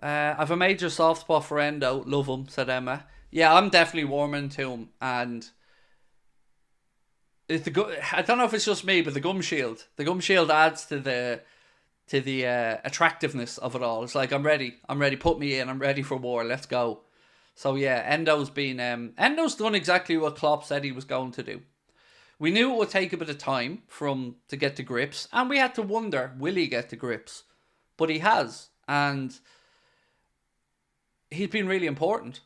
I've a major soft spot for Endo. Love him, said Emma. Yeah, I'm definitely warming to him. And I don't know if it's just me, but the gum shield. The gum shield adds to the attractiveness of it all. It's like I'm ready. I'm ready. Put me in. I'm ready for war. Let's go. So yeah, Endo's done exactly what Klopp said he was going to do. We knew it would take a bit of time for him to get to grips, and we had to wonder, will he get to grips? But he has, and he's been really important.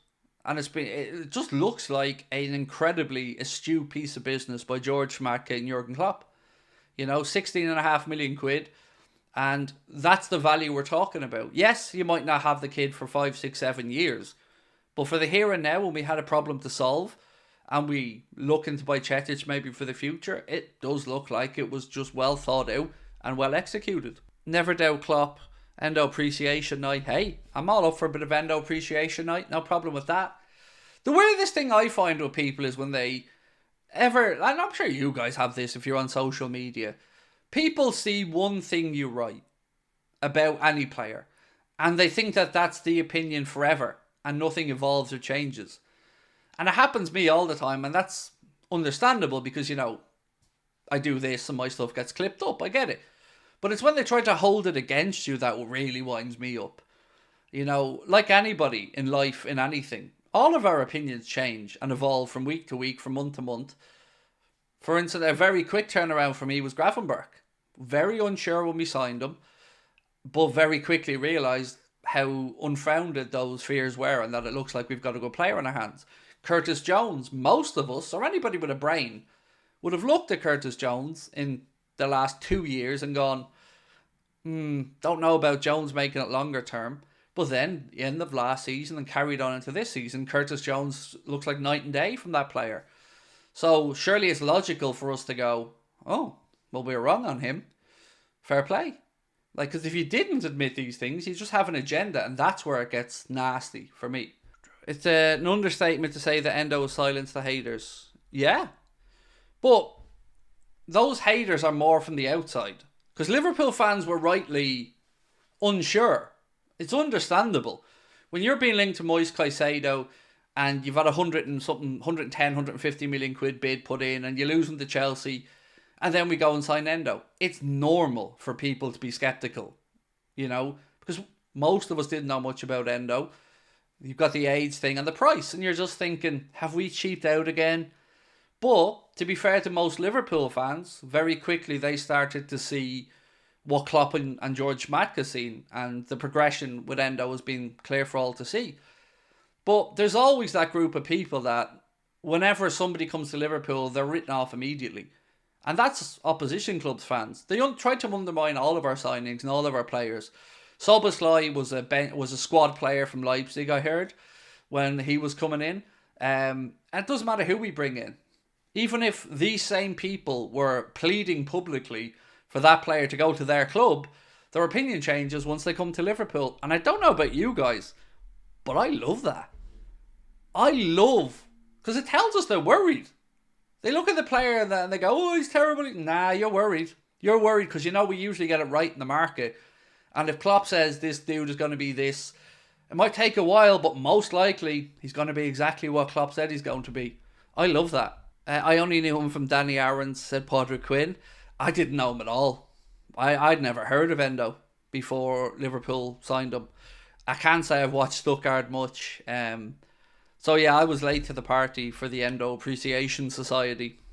And it just looks like an incredibly astute piece of business by George Schmadtke and Jurgen Klopp. 16.5 million quid, and that's the value we're talking about. Yes, you might not have the kid for 5, 6, 7 years, but for the here and now, when we had a problem to solve, and we looking to buy Chetic maybe for the future, it does look like it was just well thought out and well executed. Never doubt Klopp. Endo appreciation night. Hey, I'm all up for a bit of Endo appreciation night. No problem with that. The weirdest thing I find with people is when they ever, and I'm sure you guys have this if you're on social media, people see one thing you write about any player and they think that that's the opinion forever and nothing evolves or changes. And it happens to me all the time, and that's understandable because, I do this and my stuff gets clipped up. I get it. But it's when they try to hold it against you that really winds me up. Like anybody in life, in anything, all of our opinions change and evolve from week to week, from month to month. For instance, a very quick turnaround for me was Gravenberch. Very unsure when we signed him, but very quickly realised how unfounded those fears were and that it looks like we've got a good player on our hands. Curtis Jones, most of us, or anybody with a brain, would have looked at Curtis Jones in the last 2 years and gone, don't know about Jones making it longer term. But then, the end of last season and carried on into this season, Curtis Jones looks like night and day from that player. So surely it's logical for us to go, oh, well, we were wrong on him. Fair play. Because if you didn't admit these things, you just have an agenda, and that's where it gets nasty for me. It's an understatement to say that Endo will silence the haters. Yeah. But those haters are more from the outside. Because Liverpool fans were rightly unsure. It's understandable. When you're being linked to Moise Caicedo and you've had 100 and something, 110, 150 million quid bid put in and you lose them to Chelsea and then we go and sign Endo, it's normal for people to be sceptical, because most of us didn't know much about Endo. You've got the AIDS thing and the price, and you're just thinking, have we cheaped out again? But to be fair to most Liverpool fans, very quickly they started to see what Klopp and George Schmadtke seen, and the progression with Endo has been clear for all to see. But there's always that group of people that whenever somebody comes to Liverpool, they're written off immediately. And that's opposition clubs fans. They try to undermine all of our signings and all of our players. Soboslai was a squad player from Leipzig, I heard, when he was coming in. And it doesn't matter who we bring in. Even if these same people were pleading publicly for that player to go to their club, their opinion changes once they come to Liverpool. And I don't know about you guys, but I love that. Because it tells us they're worried. They look at the player and they go, oh, he's terrible. Nah, you're worried. You're worried because we usually get it right in the market. And if Klopp says this dude is going to be this, it might take a while, but most likely he's going to be exactly what Klopp said he's going to be. I love that. I only knew him from Danny Aaron's, said Padraig Quinn. I didn't know him at all. I'd never heard of Endo before Liverpool signed him. I can't say I've watched Stuttgart much. So yeah, I was late to the party for the Endo Appreciation Society.